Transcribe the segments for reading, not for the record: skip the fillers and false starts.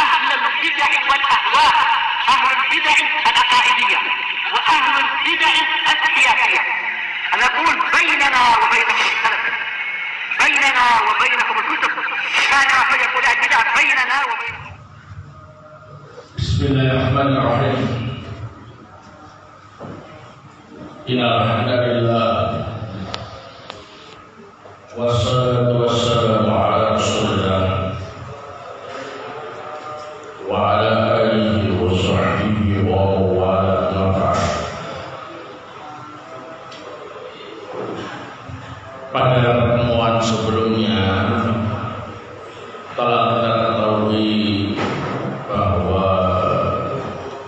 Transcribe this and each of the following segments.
أهل البدع والأهواء، أهل البدع العقائدية وأهل البدع السياسية. أنا أقول بيننا وبينكم السلف، بيننا وبينكم الكتب، كان فيقول البدع بيننا وبينكم. بسم الله الرحمن الرحيم. إن الحمد لله والصلاة والسلام على رسول الله وعلى آله وصحبه ومن والاه، أما بعد. Pada pertemuan sebelumnya telah kita ketahui bahwa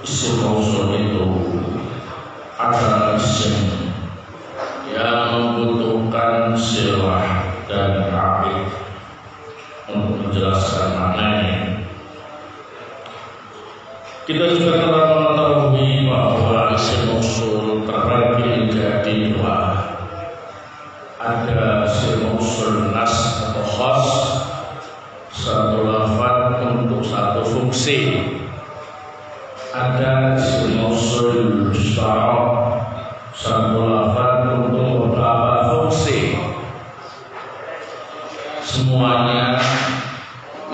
isim mausul itu adalah isim yang membutuhkan silah dan ta'rif untuk menjelaskan maknanya. Kita juga telah mengetahui bahwa isim mausul terbagi menjadi dua. Ada isim mausul nas atau khas, satu lafaz untuk satu fungsi. Ada isim mausul musta'ar, satu lafaz untuk beberapa fungsi. Semuanya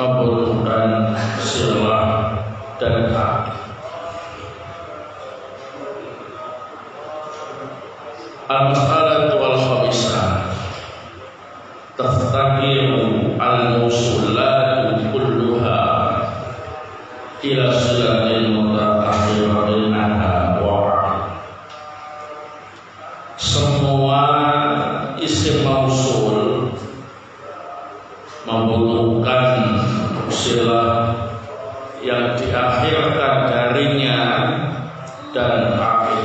membutuhkan silah dan ta'rif. Al-mas'alatu al-khamisah, taftaqiru al-mausulatu kulluha ila silatin mutaakhiratin anha wa. Semua isim mausul membutuhkan silah yang diakhirkan darinya dan akhir.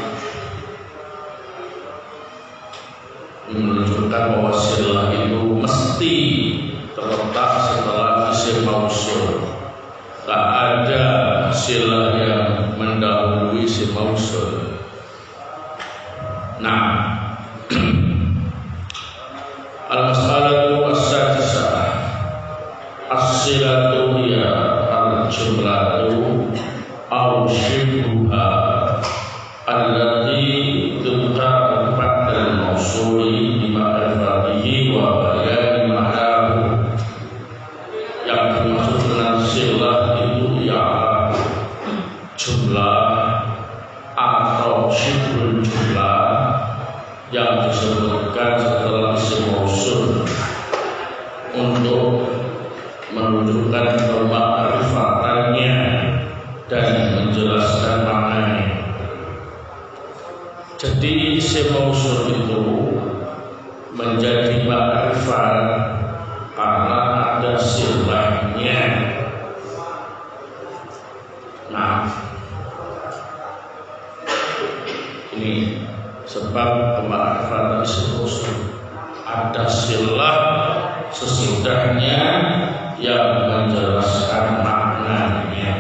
Menunjukkan bahwa silah itu mesti terletak setelah isim mausul. Tak ada silah yang mendahului isim mausul. Nah, al-mas'alatu as-sadisah, as-silatu hiya al-jumlatu aw shibhuha allati tudhkaru ba'da al-mausuli bi ma'rifatihi wa bayani ma'nahu. Yang dimaksud dengan silah itu ialah jumlah atau shibhul jumlah yang disebutkan setelah isim mausul untuk menunjukkan kemakrifatannya dan menjelaskan maknanya. Jadi isim mausul itu menjadi makrifat karena ada silahnya. Nah, ini sebab kemakrifatan isim mausul, ada silah sesudahnya yang menjelaskan maknanya.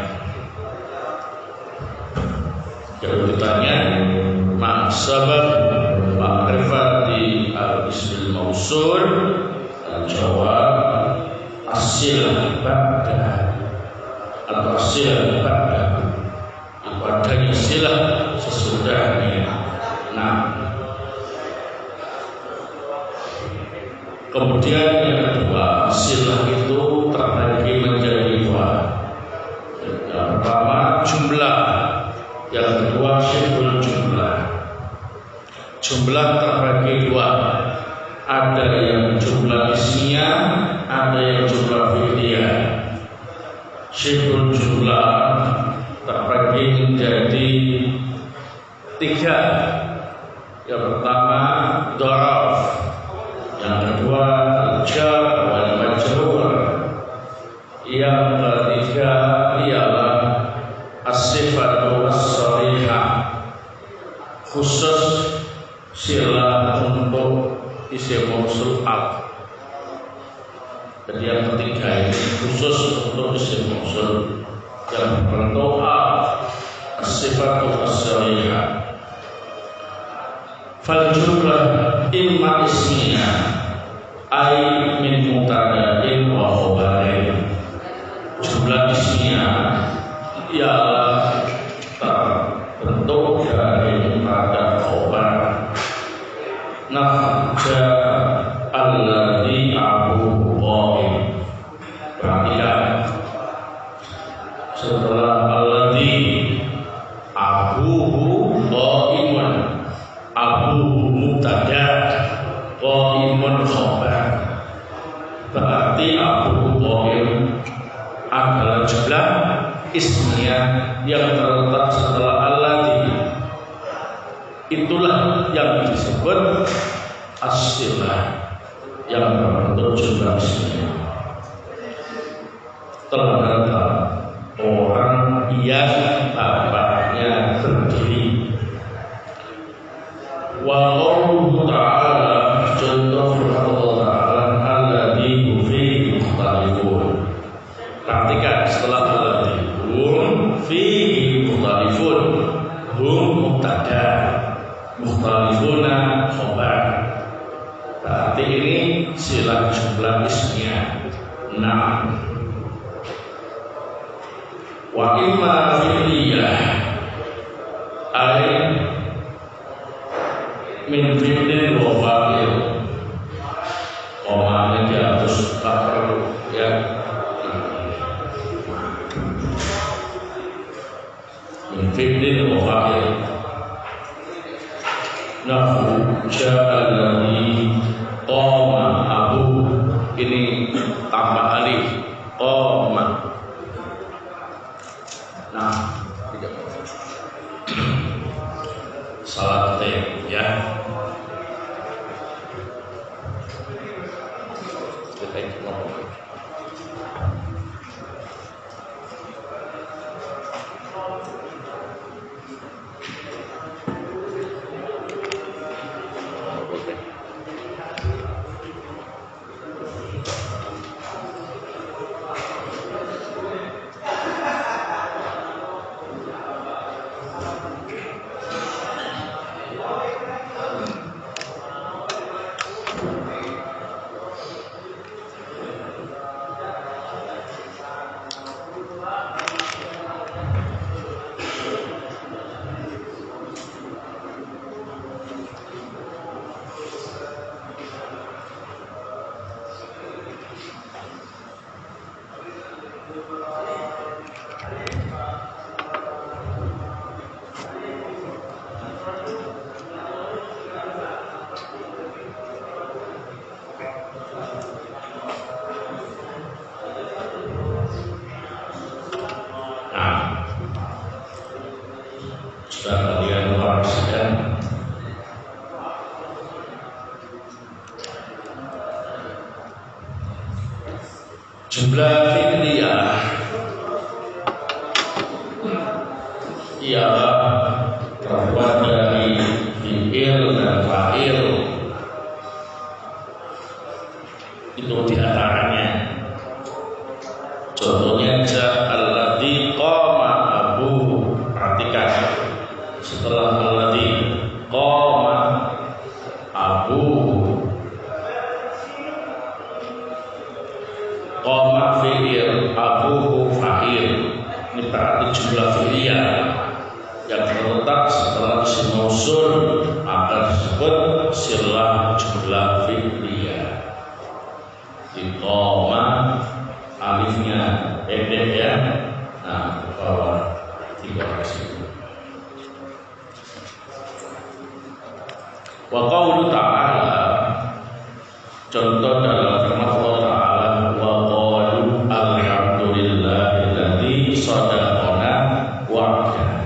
Kalau ditanya sebab makrifati al-ismil mausul, al-jawab as-silah ba'da atau as-silah ba'da, itu adanya silah sesudahnya. Nah, kemudian yang kedua, silah itu terbagi menjadi dua. Yang pertama jumlah, yang kedua shibhul jumlah. Jumlah terbagi dua, ada yang jumlah ismiyah, ada yang jumlah fi'liyah. Shibhul jumlah terbagi menjadi tiga. Yang pertama dharaf, yang kedua jar wal majrur, yang ketiga ialah as-sifatu as-sharihah, khusus silah untuk isim mausul al. Jadi yang ketiga ini khusus untuk isim mausul yang berbentuk al, as-sifatu as-sharihah. Fal jumlah imma ismiyah ay min mubtada'in wa khabarin. Jumlah ismiyah isnya ialah terbentuk dari pada khobar nafja alladhi abu qaim. Perhatikan, setelah alladhi abuhu qaimun, abuhu mubtada, qaimun khobar, berarti abuhu qaim adalah jumlah ismiyah yang terletak setelah alladhi. Itulah yang disebut as-silah yang berbentuk jumlah ismiyah. Terhadap orang yang bapaknya berdiri. Wa qawluhu ta'ala, contoh firman Allah Ta'ala, alladhi fihi mukhtalifun. Perhatikan setelah alladhi, hum fihi mukhtalifun, hum mubtada, mukhtalifuna khobar. Berarti ini silah jumlah ismiyah. Nah, wa imma fi'liyah ay min fi'lin wa fa'il. Komanya di atas tak perlu ya. Min fi'lin wa fa'il. Nahu ja'alani qoma abu, ini tambah alif qoma. Nah, salah ketik ya. Ketik nomor. Sudah kalian wariskan jumlah fi'liyah ialah terbuat dari fi'il dan fa'il. Itu diantaranya. Contohnya ja'alladhi qama abu. Perhatikan, setelah alladhi qama abu, qama fi'il, abu fa'il. Ini berarti jumlah fi'liyah yang terletak setelah isim mausul akan disebut silah jumlah fi'liyah. Di qama alifnya pendek ya. Nah, ke bawah dikoreksi. Wa qawlu ta'ala, contoh dalam firman Allah Ta'ala, wa qalu alhamdulillahilladzi sadaqana wa'ada.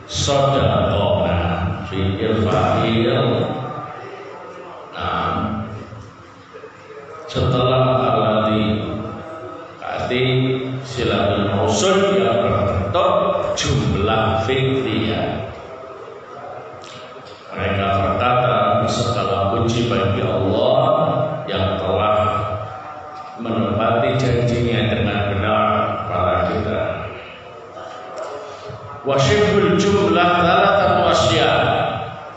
Sadaqana fi'il fa'il. Nah, setelah alladzi berarti silatul mausul yang berbentuk jumlah fi'liyah. Mereka berkata, segala puji bagi Allah yang telah menepati janjinya dengan benar kepada kita. Wasyibul jumlah dalatatu asya,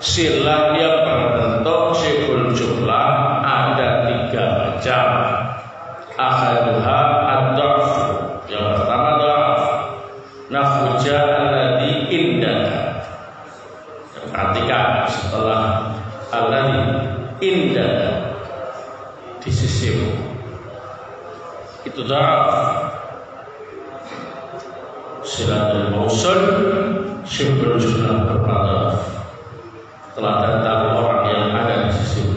silah yang berbentuk syibul jumlah ada 3 macam. Ahaduha ad-dha'f, yang pertama dha'f, Tudha'af silatul mausul syibru jumlah berpadaaf. Telah datang orang yang ada di sisi.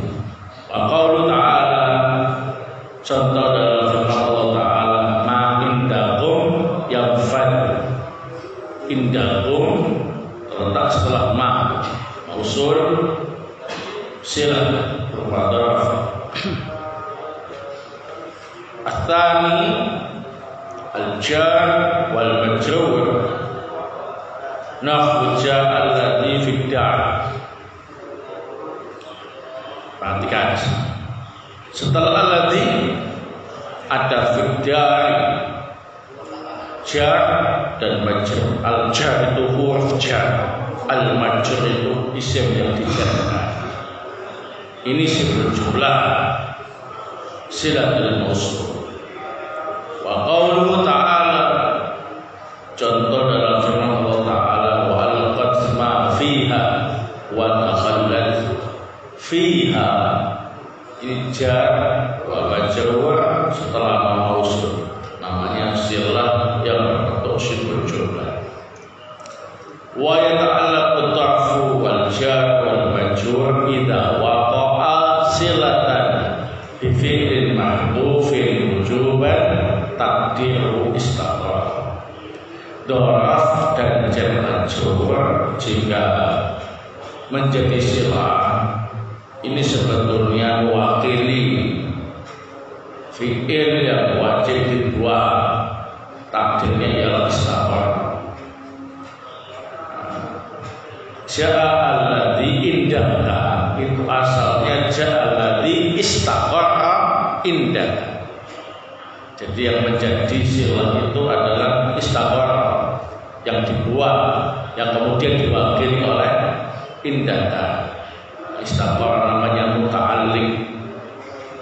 Wa qaulu ta'ala, contoh dalam firman Allah Ta'ala, ma indakum yanfad. Indakum terletak setelah ma, mausul silat berpadaaf. Atsani al-jar wal majrur nahwu ja'a alladhi fid dar. Perhatikan, setelah alladhi ada fid dar, jar dan majrur. Al-jar itu huruf jar, al-majrur itu isim yang dijarkan. Ini sebelum jumlah silatul mausul. Wa qauluhu ta'ala, contoh dalam firman Allah Ta'ala, wa alqat ma fiha wa takhallat fiha. Ini jar wa majrur setelah mausul, namanya silah yang berbentuk sifat jumlah. Wa yata'allaqu ta'fu wal jar wal majrur idza waqa'a silatan bi fi'lin mahdhufin wujuban takdiru istaqrar. Doraf dan jar majrur jika menjadi silah ini sebetulnya mewakili fi'il yang wajib dibuat, takdirnya ialah istaqrar. Ja'a alladhi indaka, itu asalnya ja'a alladhi istaqara indaka. Jadi yang menjadi silah itu adalah istaqara, yang dibuat, yang kemudian diwakili oleh indaka. Istaqara namanya muta'alliq.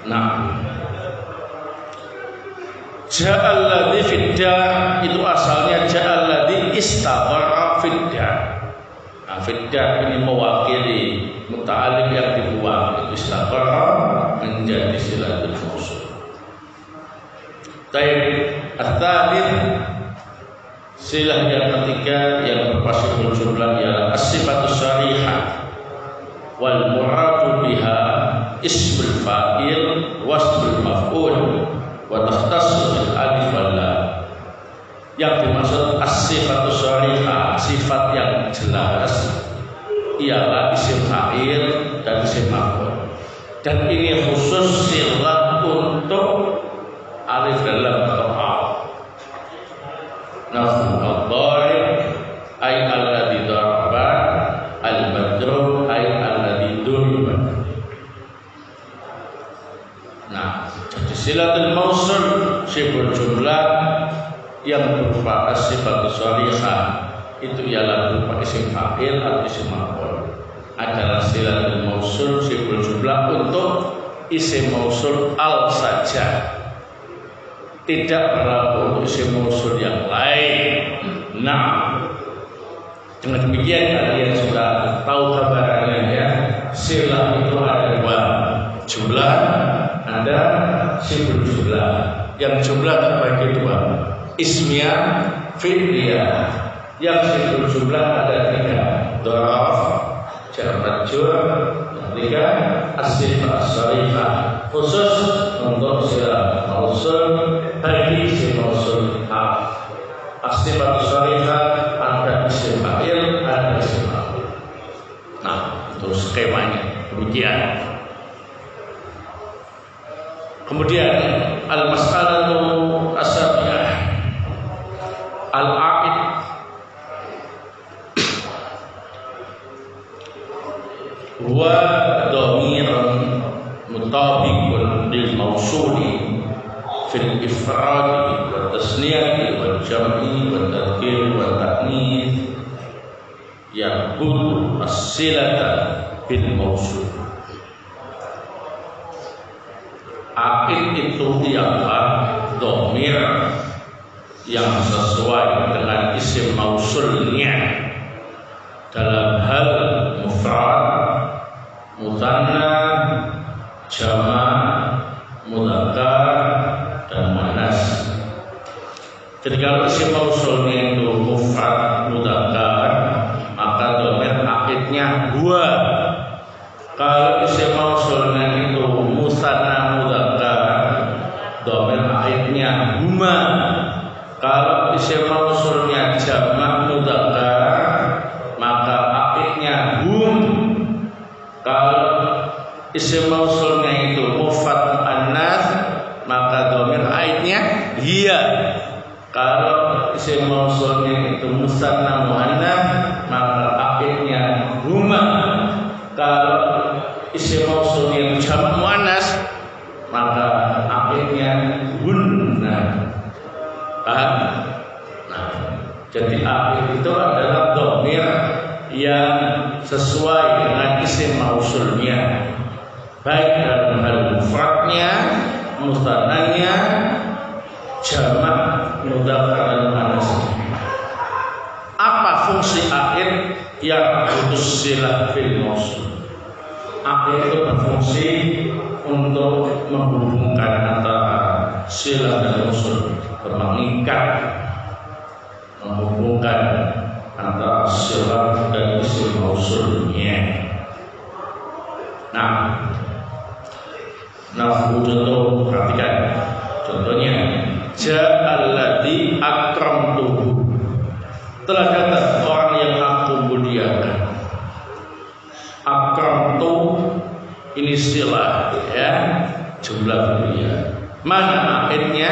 Nah, ja'a alladhi fidda, itu asalnya ja'a alladhi istaqara fidda. Nah, fidda ini mewakili muta'alliq yang dibuat, itu istaqara menjadi silatul mausul. Taib at-thalith, silah yang ketiga yang berpasiful jumlah ialah as-sifatus sharihah wal muradu biha ismul fa'il wasmul maf'ul wa takhtassu bil alif wal lam. Yang dimaksud as-sifatus sharihah, sifat yang jelas, ialah isim fa'il dan isim maf'ul. Dan ini khusus silah untuk alif dan lam atau a. Nahwu ad-dharib ay alladhi daraba, al-madrub ay alladhi duriba. Nah, jadi silatul mausul sifat jumlah yang berupa as-sifatus sharihah itu ialah berupa isim fa'il atau isim maf'ul. Adalah silatul mausul sifat jumlah untuk isim mausul al saja, tidak berlaku untuk isim mausul yang lain. Nah, dengan demikian kalian sudah tahu kabarnya ya. Silah itu ada dua, jumlah, ada sifat jumlah. Yang jumlah terbagi dua, ismiyah, fi'liyah. Yang sifat jumlah ada tiga, doraf, jar majrur, tiga as-sifat sharihah, khusus untuk silah mausul bagi isim mausul a. As-sifat sharihah ada isim fa'il, ada isim maf'ul. Nah, itu skemanya demikian. Kemudian al-mas'alatu as-sabi'ah, al-a'id. Wa dhamirun mutabiqun lil mausuli fil ifradi wa tasniyati wal jam'i wa tadhkir wa ta'nits ya'budu as-silata bil mausul. Aqid itu ialah dhamir yang sesuai dengan isim mausulnya dalam hal mufrad, musanna, jama', mudzakkar dan muannas. Jadi kalau isim mausulnya itu mufrad mudzakkar, maka dhamir akhirnya huwa. Kalau isim mausulnya itu musanna mudzakkar, dhamir akhirnya huma. Kalau isim mausulnya jamak mudzakkar, maka akhirnya hum. Kalau isim mausulnya itu mufrad muannats, maka dhamir akhirnya hiya. Kalau isim mausulnya itu musanna muannats, maka akhirnya huma. Kalau isim mausulnya itu jamak muannats, maka akhirnya hunna. Paham? Nah, jadi akhir itu adalah dhamir yang sesuai dengan isim mausulnya, baik dalam hal mufradnya, mustannanya, jamak mudzakkar dan muannats. Apa fungsi akhir yang putus silah fil mausul? Akhir itu berfungsi untuk menghubungkan antara silah dan mausul, mengikat, menghubungkan antara silah dan isim mausulnya. Nah, contoh, perhatikan contohnya. Ja'alladzi akramtuhu, telah datang orang yang aku muliakan. Akramtu ini istilah, ya, jumlah mulia. Mana akhirnya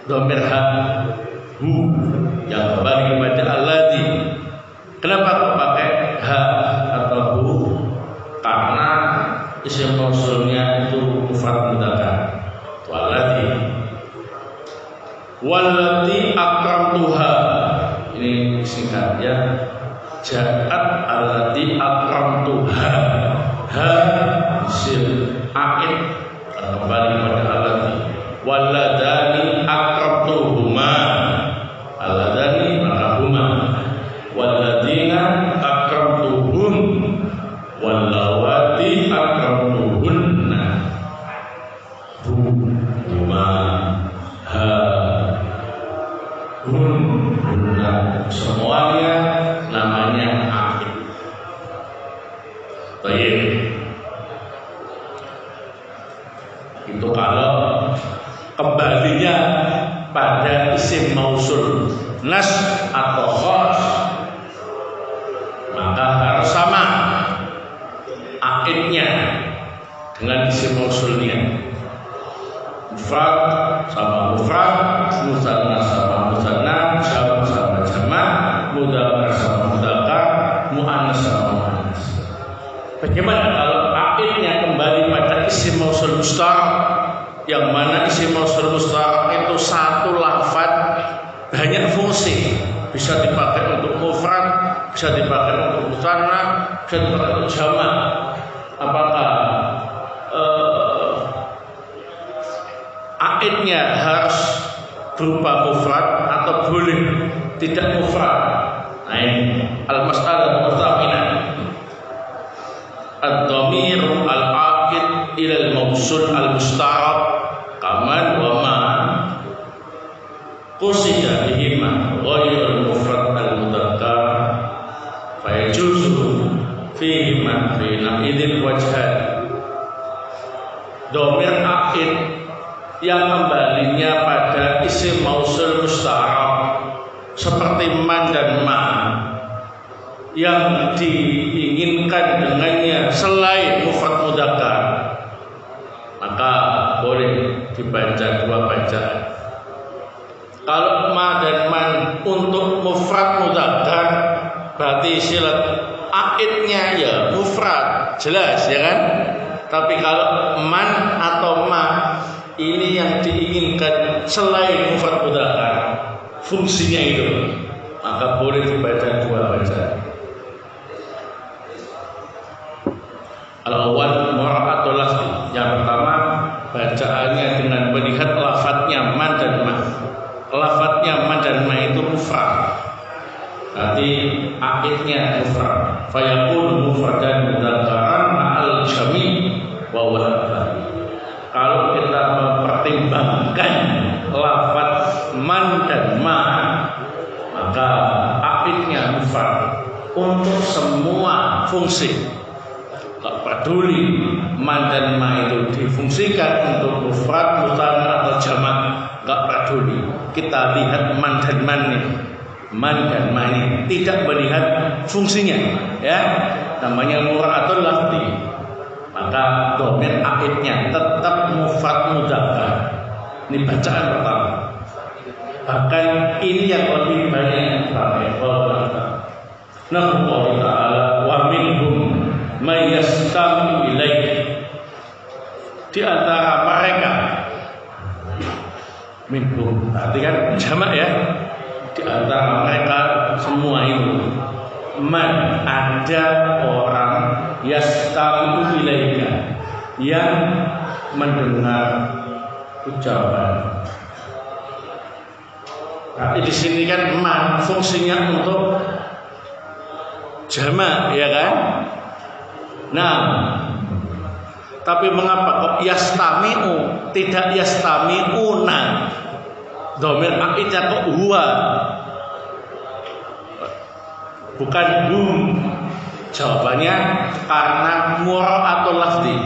dhamir ha, hu, yang kembali kepada alladzi. Kenapa kok pakai ha atau hu? Karena isim mausulnya itu mufrad mudzakkar. Walladzi akramtuha, ini singkat ya. Ja'at alladzi akramtuha, ha isim akhir kembali pada alladzi. Walladani akramtuhuma, alladani maka huma. Walladzina akramtuhum, wallawati akramtuhunna, huma, ha, hunna, semuanya namanya akhir. Baik, itu kalau kembalinya pada isim mausul nas atau khas, maka harus sama akhirnya dengan isim mausulnya. Mufrad sama mufrad, musanna sama musanna, jamak sama jamak, mudzakkar sama mudzakkar, muannats sama muannats. Bagaimana kalau akhirnya kembali pada isim mausul mustarak, yang mana isim mausul mustarak itu satu lafaz banyak fungsi, bisa dipakai untuk mufrad, bisa dipakai untuk musanna, bisa dipakai untuk jamak. Apakah akhirnya harus berupa mufrad atau boleh tidak mufrad? Nah, ini al-mas'alah al-mustaqinah. Ad-dhamir al-aqid ila al-mawsul al-mustarak kaman wa ma qusida bihima ghayr al-mufrad al-mudzakkar fa yajuzu fihima fi na'idil wajhan. Dhamir aqid yang kembalinya pada isim mausul mustarak seperti man dan ma, yang diinginkan dengannya selain mufrad mudzakkar, maka boleh dibaca dua bacaan. Kalau ma dan man untuk mufrad mudzakkar, berarti silat aidnya ya mufrad, jelas ya kan? Tapi kalau man atau ma ini yang diinginkan selain mufrad mudzakkar, fungsinya itu, maka boleh dibaca dua bacaan. Al-awwal mura'atul lafzi, yang pertama bacaannya dengan melihat lafadznya man dan ma. Lafadznya man dan ma itu mufrad, berarti akhirnya mufrad. Fayaqul mufradan mudzakkaran ma'al jami' wa wal. Kalau kita mempertimbangkan lafadz man man dan ma, maka aidnya mufrad untuk semua fungsi. Tak peduli man dan ma itu difungsikan untuk mufrad, musanna atau jamak, tak peduli. Kita lihat man dan man ini, man dan ma ini tidak melihat fungsinya, ya, namanya mura'atul lafzi. Maka dhamir aidnya tetap mufrad mudzakkar. Ini bacaan pertama. Bahkan ini yang lebih banyak dipakai oleh Allah Ta'ala, wa minhum may yastami ilaik. Di antara mereka, minhum berarti kan jamak ya, di antara mereka semua itu, man ada orang yastami ilaika yang mendengar ucapan. Tapi di sini kan man fungsinya untuk jamak, ya kan? Nah, tapi mengapa kok yastami'u tidak yastami'una? Dhamir aidnya kok huwa, bukan hum? Jawabannya karena mura'atul lafzi.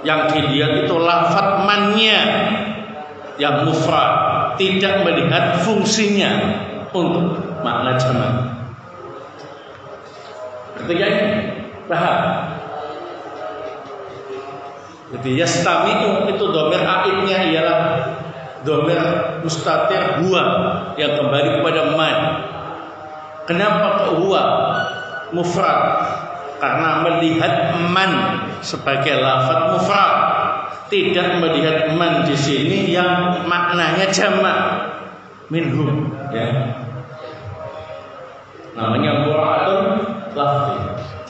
Yang dilihat itu lafaz mannya yang mufrad, tidak melihat fungsinya untuk makna jamak. Ketiga ini paham? Jadi yastami'u itu dhamir aidnya ialah dhamir mustatir huwa yang kembali kepada man. Kenapa kok huwa mufrad? Karena melihat man sebagai lafaz mufrad, tidak melihat man di sini yang maknanya jamak, minhum, ya. Namanya mura'atul lafzi.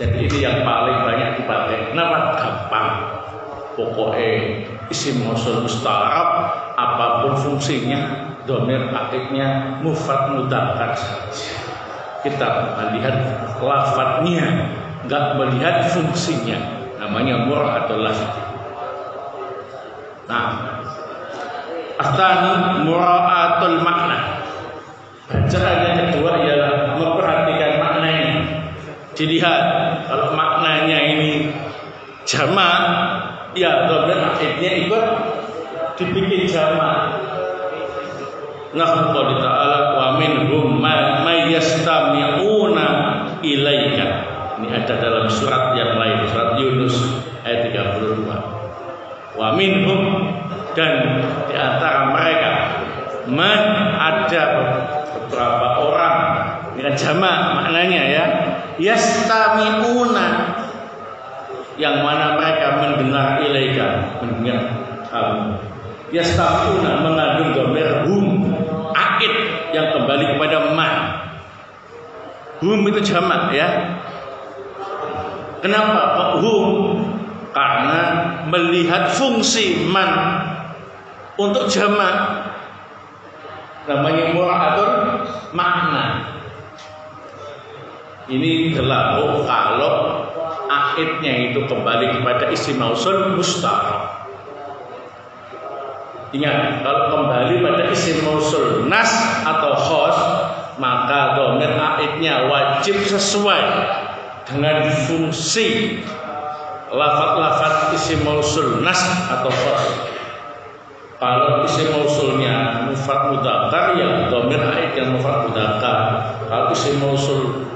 Jadi ini yang paling banyak dipakai. Kenapa? Gampang. Pokoknya isim mausul mustarab apapun fungsinya, dhamir aidnya mufrad mudzakkar saja. Kita melihat lafadznya, enggak melihat fungsinya. Namanya mura'atul lafzi. Nah, astani mura'atul makna. Bacaan yang kedua ialah memperhatikan maknanya. Dilihat kalau maknanya ini jamak, ya dhamir aidnya ikut dibikin jamak. Nah, Allah Ta'ala wa minhum may yastami'una ilaika. Ini ada dalam surat yang lain, surat Yunus ayat 32. Wa minhum, dan di antara mereka man ada beberapa orang, ini kan jamak maknanya ya, yastami'una, yang mana mereka mendengar ilaika, mendengar kamu. Yastami'una mengandung dhamir hum aid yang kembali kepada man. Hum itu jamak ya. Kenapa kok hum? Karena melihat fungsi man untuk jamak. Namanya mura'atul makna. Ini berlaku kalau aidnya itu kembali kepada isim mausul mustarab. Ingat, kalau kembali pada isim mausul nas atau khos, maka dhamir aidnya wajib sesuai dengan fungsi lafaz-lafaz isim mausul nas atau khos. Kalau isim mausulnya mufrad mudzakkar, ya dhamir aid yang mufrad mudzakkar. Kalau isim mausul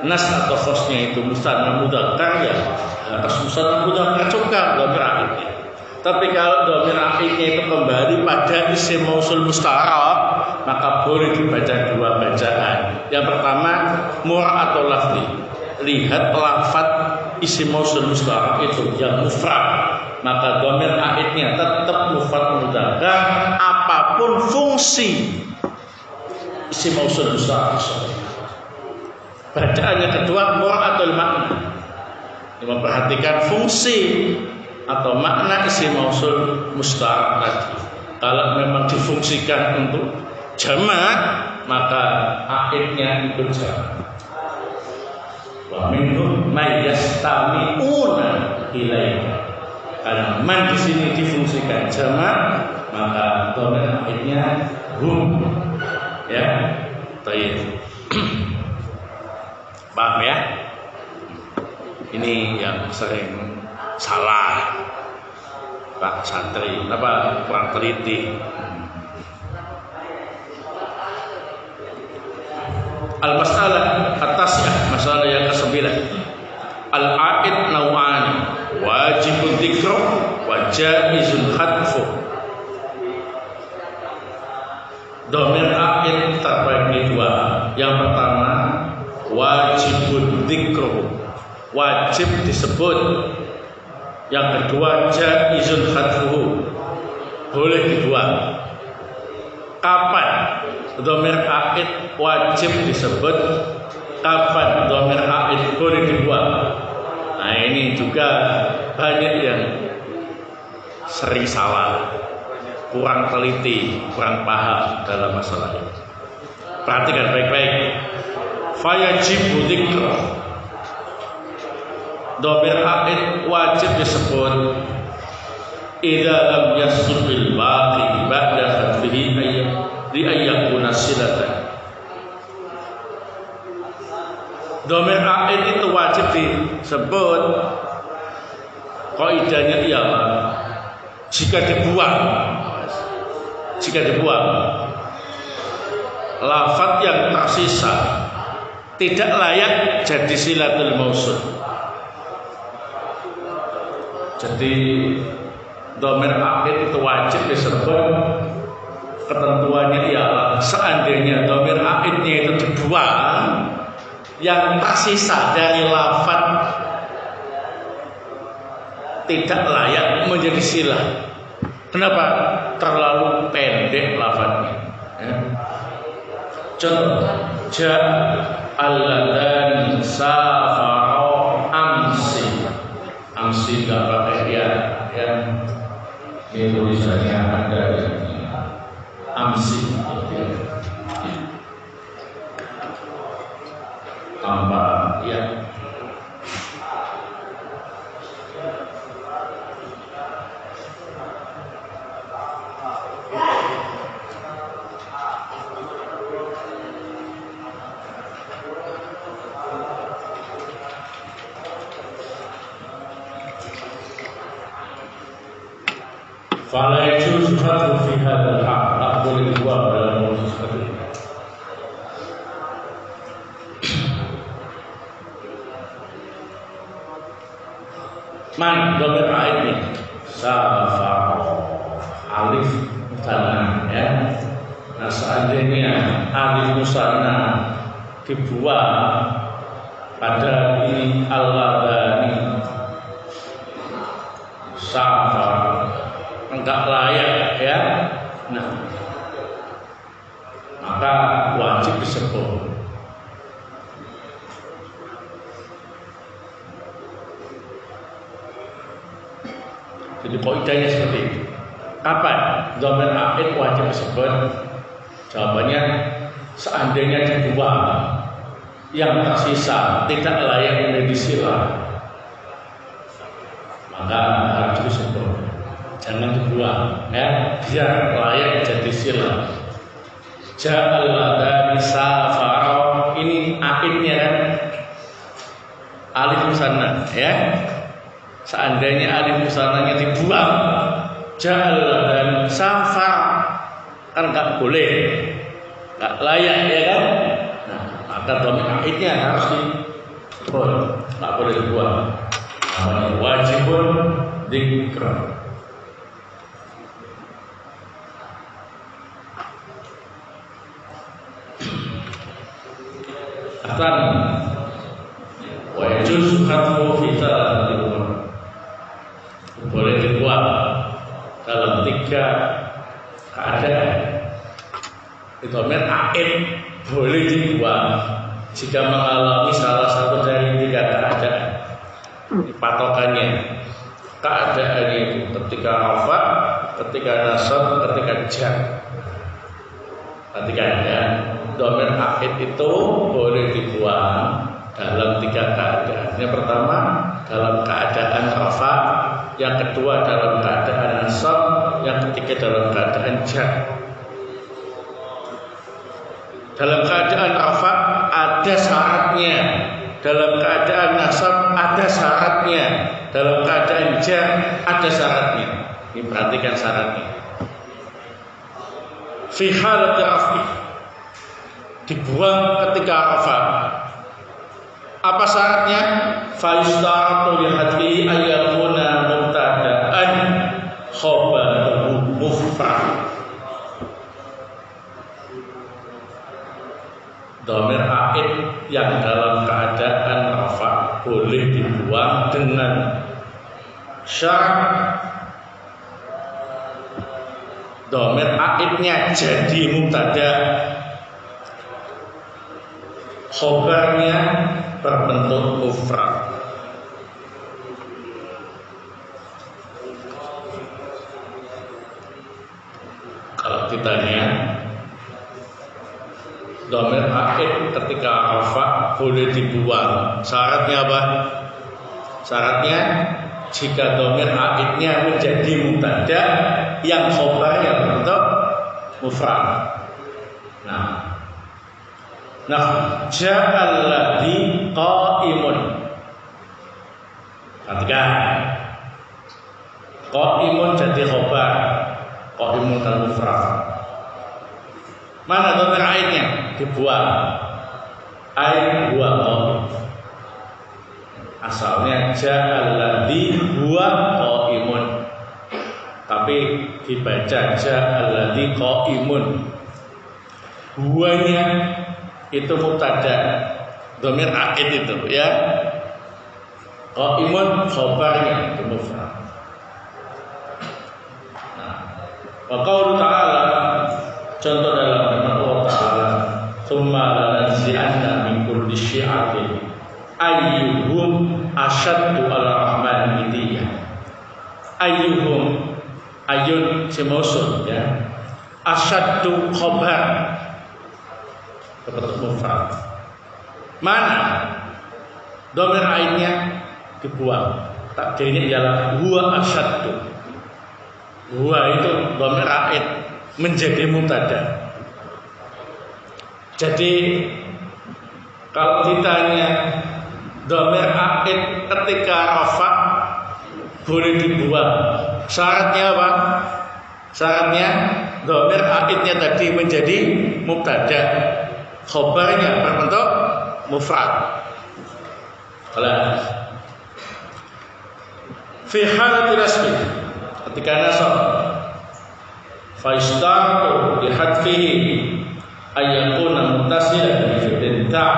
nas atau khosnya itu musanna mudzakkar, ya harus musanna mudzakkar juga dhamir aidnya. Tapi kalau dhamir aidnya itu kembali pada isim mausul mustarab, maka boleh dibaca dua bacaan. Yang pertama mura'atul lafzi. Lihat lafaz isim mausul mustarab itu yang mufrad, maka dhamir aidnya tetap mufrad mudzakkar apapun fungsi isim mausul mustarab. Bacaan yang kedua mura'atul makna. Memperhatikan fungsi atau makna isim mausul mustarab tadi. Kalau memang difungsikan untuk jamak, maka aidnya ikut jamak. Wa minhum may yastami'una ilaika. Karena man di sini difungsikan jamak, maka domir akhirnya hum, ya. Baik. Paham ya? Ini yang sering salah Pak santri, apa kurang teliti. Al-masalah atas ya, masalah yang ke-9. Al-a'id naw'ani, wajibun dzikru wa jaizun hadfu. Domir a'id terbagi dua. Yang pertama, wajibun dzikru, wajib disebut. Yang kedua, jaizun hadfuhu, boleh dibuang. Kapan domir a'id wajib disebut, kapan domir a'id boleh dibuang? Nah, ini juga banyak yang sering salah, kurang teliti, kurang paham dalam masalah ini. Perhatikan baik-baik. Fayajibu dzikru, domir a'id wajib disebut idza lam yasul bil baqi ba'da hadfihi li ayyakuna silatan. Domir a'id itu wajib disebut, kaidahnya ialah jika dibuang lafaz yang tersisa tidak layak jadi silatul mausul. Jadi domir a'id itu wajib disebut, ketentuannya ialah seandainya domir a'idnya itu dibuang, yang tersisa dari lafaz tidak layak menjadi silah. Kenapa? Terlalu pendek lafaznya. Ya. Contoh, ja'alladani safarau amsi. Amsi gak pakai ya. Ini tulisannya ada ini. Amsi. Tambah ya. Fala yajuz hadfu fi hadzal haq, tak boleh dibuang dalam proses seperti ini. Man domir a'id ini safa alif musanna ya. Nah, seandainya alif musanna dibuang pada ini al-ladani safa enggak layak ya. Nah, maka wajib disebut. Jadi kaidahnya seperti itu. Kapan domir a'id wajib disebut? Jawabannya seandainya dibuang, yang tersisa tidak layak menjadi silah, maka harus disebut. Jangan dibuang, ya, biar layak jadi silah. Ja'alladani safarau, ini a'idnya kan alif musanna ya. Seandainya alif musannanya dibuang, ja'alladani safar, kan enggak boleh, enggak layak ya kan. Nah, maka domir a'idnya harus disebut, enggak boleh dibuang. Namanya wajibun dzikr. Atan wa yajuz hadfu fi thalathati umur, boleh dibuang dalam 3 keadaan. Domir a'id boleh dibuang jika mengalami salah satu dari 3 keadaan. Patokannya keadaannya itu ketika rafa, ketika nasab, ketika jar. Perhatikan ya, domir a'id itu boleh dibuang dalam 3 keadaan. Yang pertama, dalam keadaan rafa, yang kedua dalam keadaan nasab, yang ketiga dalam keadaan jar. Dalam keadaan rafa ada syaratnya, dalam keadaan nasab ada syaratnya, dalam keadaan jar ada syaratnya. Ini perhatikan syaratnya. Fi halati rafi, dibuang ketika rafa. Apa syaratnya? Fa yustaratu li hadfi ayyakuna mubtada'an khabaruhu mufrad. Dhamir a'id yang dalam keadaan rafa boleh dibuang dengan syarat dhamir a'idnya jadi mubtada, khobarnya berbentuk mufrad. Kalau ditanya dhamir a'id ketika rafa boleh dibuang, syaratnya apa? Syaratnya jika dhamir a'idnya menjadi mubtada yang khobarnya berbentuk mufrad. Nah, ja'alladzi qa'imun. Perhatikan. Qa'imun jadi khobar. Qa'imun kan mufrad. Mana dhamir a'idnya? Dibuang. Ai huwa qa'im. Asalnya ja'alladzi huwa qa'imun. Tapi dibaca ja'alladzi qa'imun. Huwanya itu mubtada, dhamir a'id itu ya. Qa'imun khobarnya itu mufrad. Wa qaulu ta'ala, contoh dalam firman Allah Ta'ala, tsumma lananzi'anna min kulli syi'atin ayyuhum asyaddu 'ala rahman idiyah. Ayyuhum, ayun si mausul ya. Asyaddu khobar berbentuk mufrad. Mana dhamir a'idnya dibuang, takdirnya ialah huwa asyaddu. Huwa itu dhamir a'id menjadi mubtada. Jadi kalau ditanya dhamir a'id ketika rafa boleh dibuang, syaratnya apa? Syaratnya dhamir a'idnya tadi menjadi mubtada, khobarnya berbentuk mufrad. Kelas. Fi halati rasmi, ketika nasab, fa yustaratu li hadfihi ayyakuna muttasilan bi fi'lin ta'.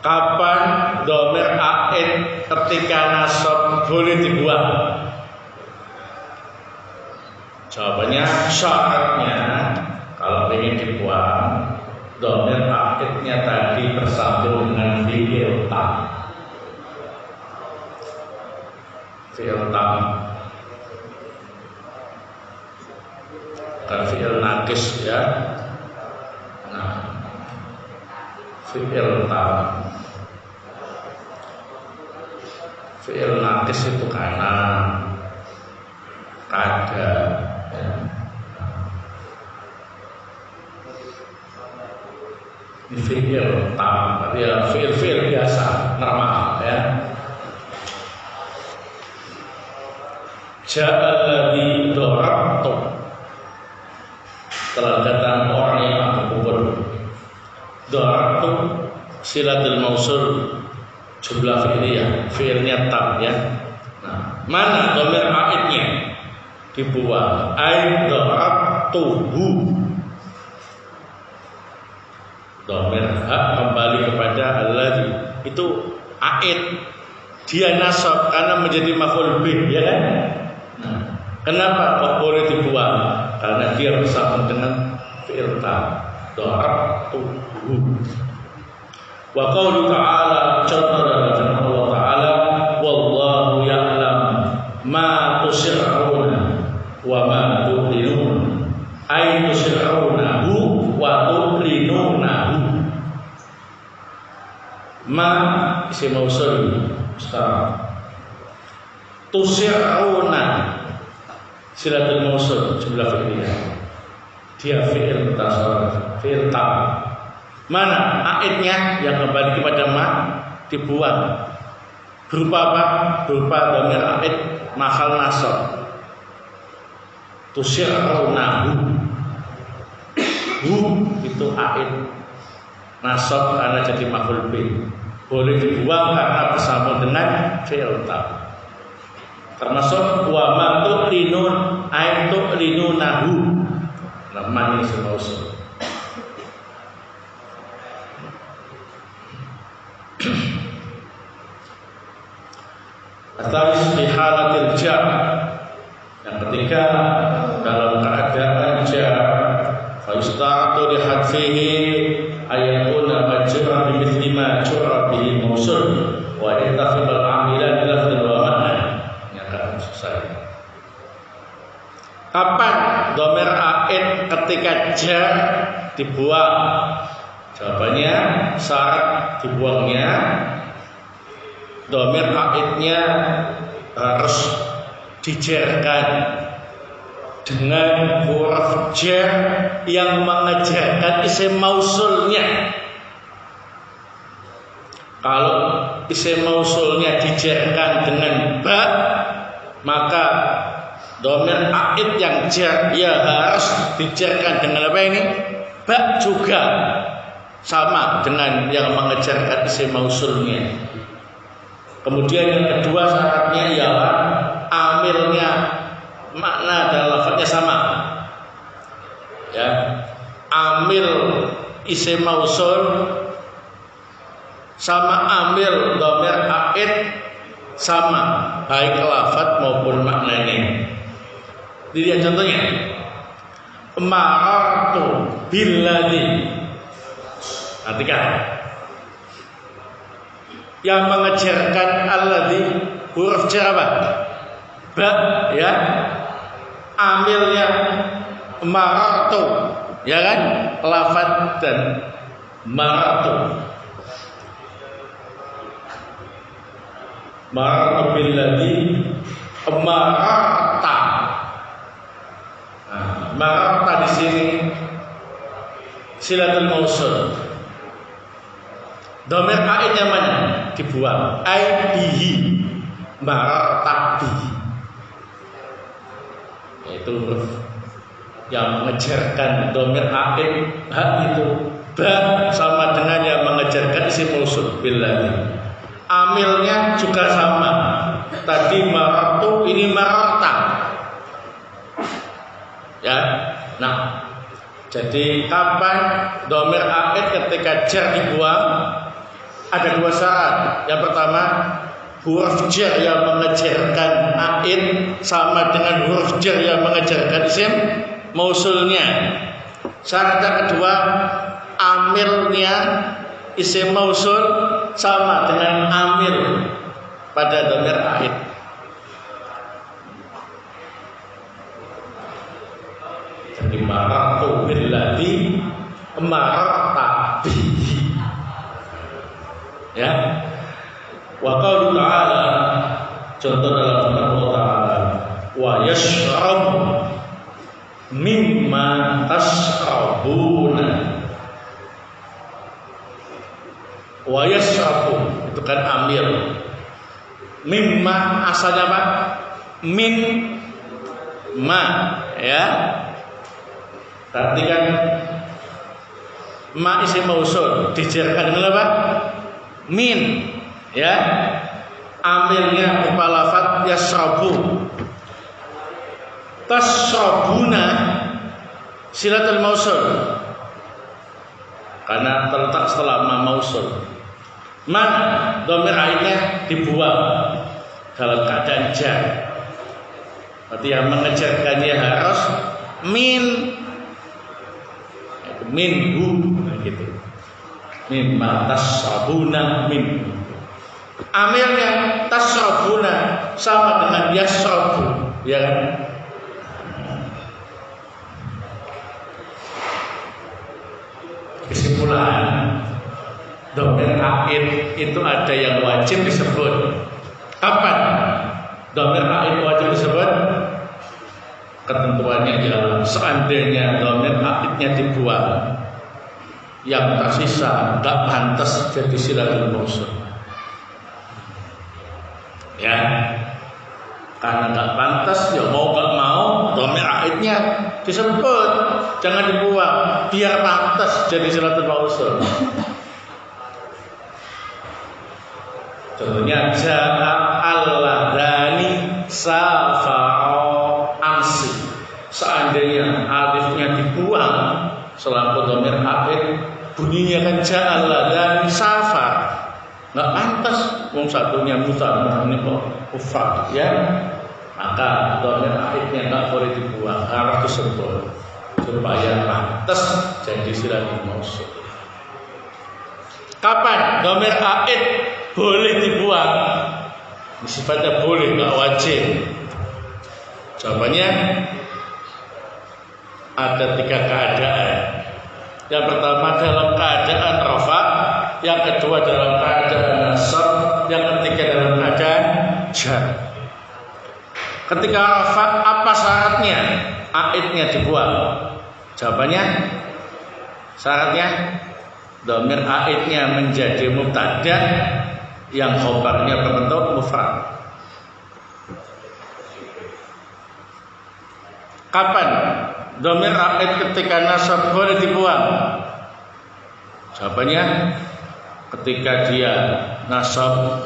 Kapan dhamir a'id ketika nasab boleh dibuang? Jawabannya syaratnya kalau ingin dibuang dhamir a'idnya tadi bersambung dengan fi'il tam. Fi'il tam bukan fi'il naqis ya. Nah, fi'il tam, fi'il naqis itu kana, kada ya. Ini fi'il tam, ya fi'il biasa normal ya. Ja'alladzi darabtu, telah datang orang yang aku pukul. Darabtu silatul mausul jumlah fi'liyah, fi'ilnya tam ya. Nah, mana dhamir a'idnya dibuang? Ai darabtuhu. Dhamir hak kembali kepada alladzi, itu a'id, dia nasab karena menjadi maf'ul bih ya kan. Nah, kenapa kok boleh dibuang? Karena dia bersama dengan fi'il tam, darabtuhu. Wa qaulu ta'ala, contoh dalam firman Allah Ta'ala, wallahu ya'lam ma tusirruna wa ma tu'linun. Ay tusirrunahu wa tu'linunahu. Ma isim mausul sekarang. Tusiruna silatul mausul jumlah fi'liyah. Dia fi'il mutasarrif, fi'il tam. Mana aidnya yang kembali kepada ma dibuang. Berupa apa? Berupa dhamir aid mahal nasab. Tusiruna hu itu aid nasab karena jadi maf'ul bih. Boleh dibuang karena bersama dengan fi'il tam. Termasuk wa ma tu'linun ay tu'linunahu. Namanya semua usul. Atas di halatil jar. Yang ketiga dalam keadaan jar fa yusta'atu li hadfihi ayakuna majra bi mithli ma jura bihi mausul wa yattafiq al-amilan bi lafdhin wa ma'na. Selesai. Kapan dhamir aid ketika jar dibuang? Jawabannya syarat dibuangnya dhamir aidnya harus dijarkan dengan huruf jar yang mengejarkan isim mausulnya. Kalau isim mausulnya dijarkan dengan ba, maka dhamir aid yang jar ya harus dijarkan dengan apa ini? Ba juga sama dengan yang mengejarkan isim mausulnya. Kemudian yang kedua syaratnya ialah amilnya makna dan lafadznya sama. Ya, amil isim mausul sama amil dhamir aid sama, baik lafadz maupun maknanya. Dilihat contohnya. Ma'artu billadzi. Perhatikan. Yang mengejarkan alladzi huruf jar apa? Ba, ya. Amilnya ma'artu, ya kan? Lafadz dan ma'artu. Ma'artu billadzi ma'arta. Ma'arta di sini silatul mausul. Dhamir aidnya mana? Dibuang. Ai bihi. Ma'arta bihi. Itu huruf yang mengejarkan dhamir aid hak itu ba sama dengan yang mengejarkan isim mausul billadzi. Amilnya juga sama. Tadi maratu, ini marata. Ya. Nah, jadi kapan dhamir aid ketika jar dibuang? Ada dua syarat. Yang pertama, huruf jar yang mengejarkan aid sama dengan huruf jar yang mengejarkan isim mausulnya. Syarat yang kedua, amilnya isim mausul sama dengan amil pada dhamir aid. Jadi maratu billadzi marata bihi. Ya. Wa qaulu ta'ala, contoh dalam firman Allah Ta'ala, wa yashrabu mimma tashrabuna. Wa yashrabu itu kan amil. Mimma asalnya apa? Min ma, ya. Perhatikan ma isim mausul dijarkan dengan apa? Min, ya. Amilnya berupa lafadz yashrabu. Tashrabuna silatul mausul karena terletak setelah ma mausul. Mana dhamir aidnya dibuang dalam keadaan jar. Berarti yang mengejarkannya harus min, minhu gitu. Mimma tasabuna min. Amilnya tasabuna sama dengan yasrabu, ya kan? Kesimpulan, dhamir aid itu ada yang wajib disebut. Kapan dhamir a'id wajib disebut? Ketentuannya adalah seandainya dhamir a'idnya dibuang, yang tersisa nggak pantas jadi silatul mausul. Ya, karena nggak pantas, ya mau nggak mau dhamir a'idnya disebut, jangan dibuang, biar pantas jadi silatul mausul. Contohnya ja'a al-ladani safa'o amsi. Seandainya alifnya dibuang selaku dhamir a'id, bunyinya kan ja'a al-ladani safa. Nggak pantas, wong satunya mutar, ini kok ufak, ya. Maka dhamir a'idnya nggak boleh dibuang, harus disebut supaya pantas jadi silatul mausul. Kapan dhamir a'id boleh dibuang? Sifatnya boleh, nggak wajib. Jawabannya ada 3 keadaan. Yang pertama dalam keadaan rafa, yang kedua dalam keadaan nasab, yang ketiga dalam keadaan jar. Ketika rafa, apa syaratnya a'idnya dibuang? Jawabannya syaratnya dhamir a'idnya menjadi mubtada yang khobarnya berbentuk mufrad. Kapan dhamir a'id ketika nasab boleh dibuang? Jawabannya ketika dia nasab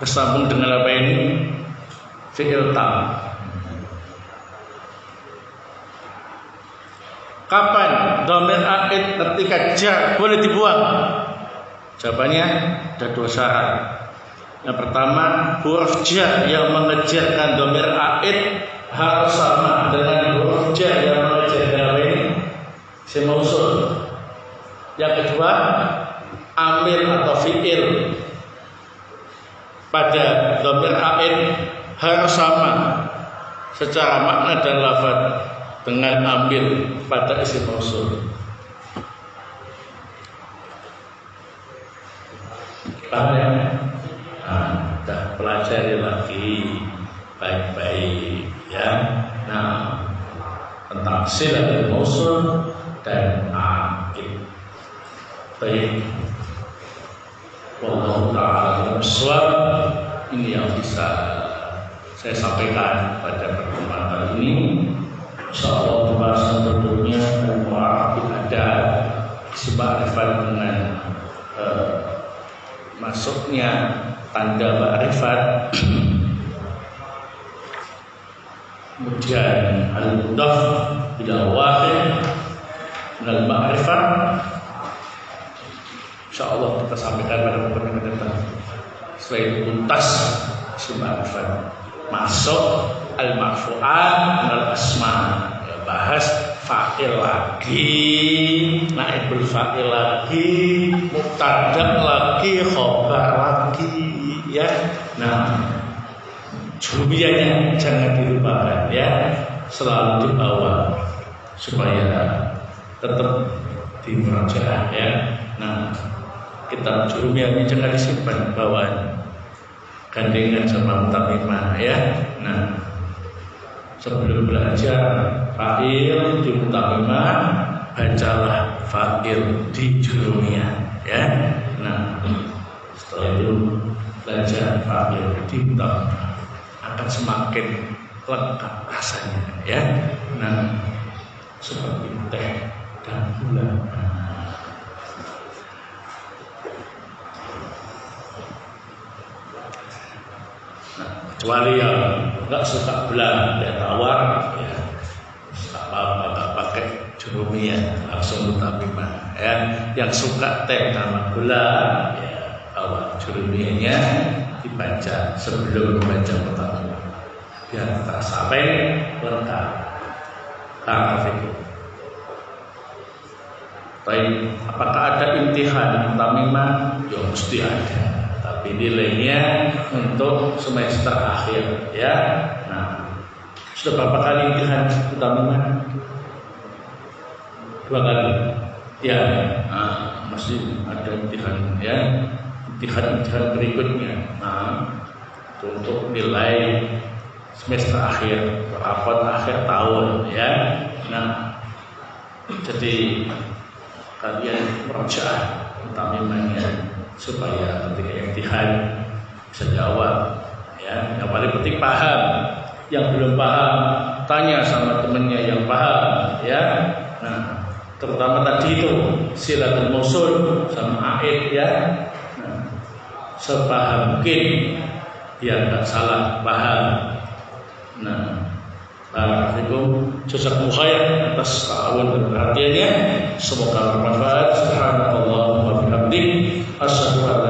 bersambung dengan apa ini? Fi'il tam. Kapan dhamir a'id ketika jar boleh dibuang? Jawabannya ada 2 syarat. Yang pertama, huruf jar yang mengejarkan dhamir a'id harus sama dengan huruf jar yang mengejarkan apa ini? Isim mausul. Yang kedua, amil atau fi'il pada dhamir a'id harus sama secara makna dan lafaz dengan amil pada isim mausul. Kita pelajari lagi baik-baik, ya. Nah, tentang silatul mausul dan a'id. Baik. Wallahu ta'ala bishawab. Ini yang bisa saya sampaikan pada pertemuan kali ini. Insyaallah pembahasan berikutnya ada ma'rifat dengan masuknya tanda ma'rifat, kemudian al-mudhaf ila wahid minal ma'rifat. Insyaallah kita sampaikan pada pertemuan depan. Setelah itu tuntas isim ma'rifat, masuk al-marfu'at minal asma, ya, bahas fa'il lagi, naibul fa'il lagi, mubtada lagi, khobar lagi, ya. Nah, jurumiyahnya jangan dilupakan, ya, selalu dibawa supaya tetap dimurajaah, ya. Nah, kitab jurumiyahnya jangan disimpan bawaan, gandengan sama mutamimah, ya. Nah, sebelum belajar fa'il di mutamimah, bacalah fa'il di jurumiyah, ya. Nah, setelah itu belajar fa'il di mutamimah akan semakin lengkap rasanya, ya. Nah, seperti teh dan gula. Kecuali yang nggak suka gula, ya tawar, ya apa-apa nggak pakai jurumiyah, langsung mutamimah, ya. Yang suka teh sama gula, ya awal jurumiyahnya dibaca sebelum membaca mutamimah, biar tersampai lengkap. Taraf itu. Baik, apakah ada imtihan mutamimah? Ya mesti ada. Tapi nilainya untuk semester akhir, ya. Nah, sudah berapa kali imtihan mutamimah? 2 kali, ya. Nah, masih ada imtihan, ya. imtihan berikutnya. Nah, untuk nilai semester akhir, rapot akhir tahun ya. Nah, jadi kalian merajaah utamanya supaya ketika imtihan bisa jawab ya. Yang paling penting paham. Yang belum paham tanya sama temennya yang paham ya. Nah, terutama tadi itu silatul mausul sama aid ya. Nah, sepaham mungkin biar nggak salah paham. Nah, Assalamualaikum, jazakumullah khair atas ta'awun dan perhatiannya. Semoga bermanfaat. Subhanallah wa bihamdihi, asyhadu an la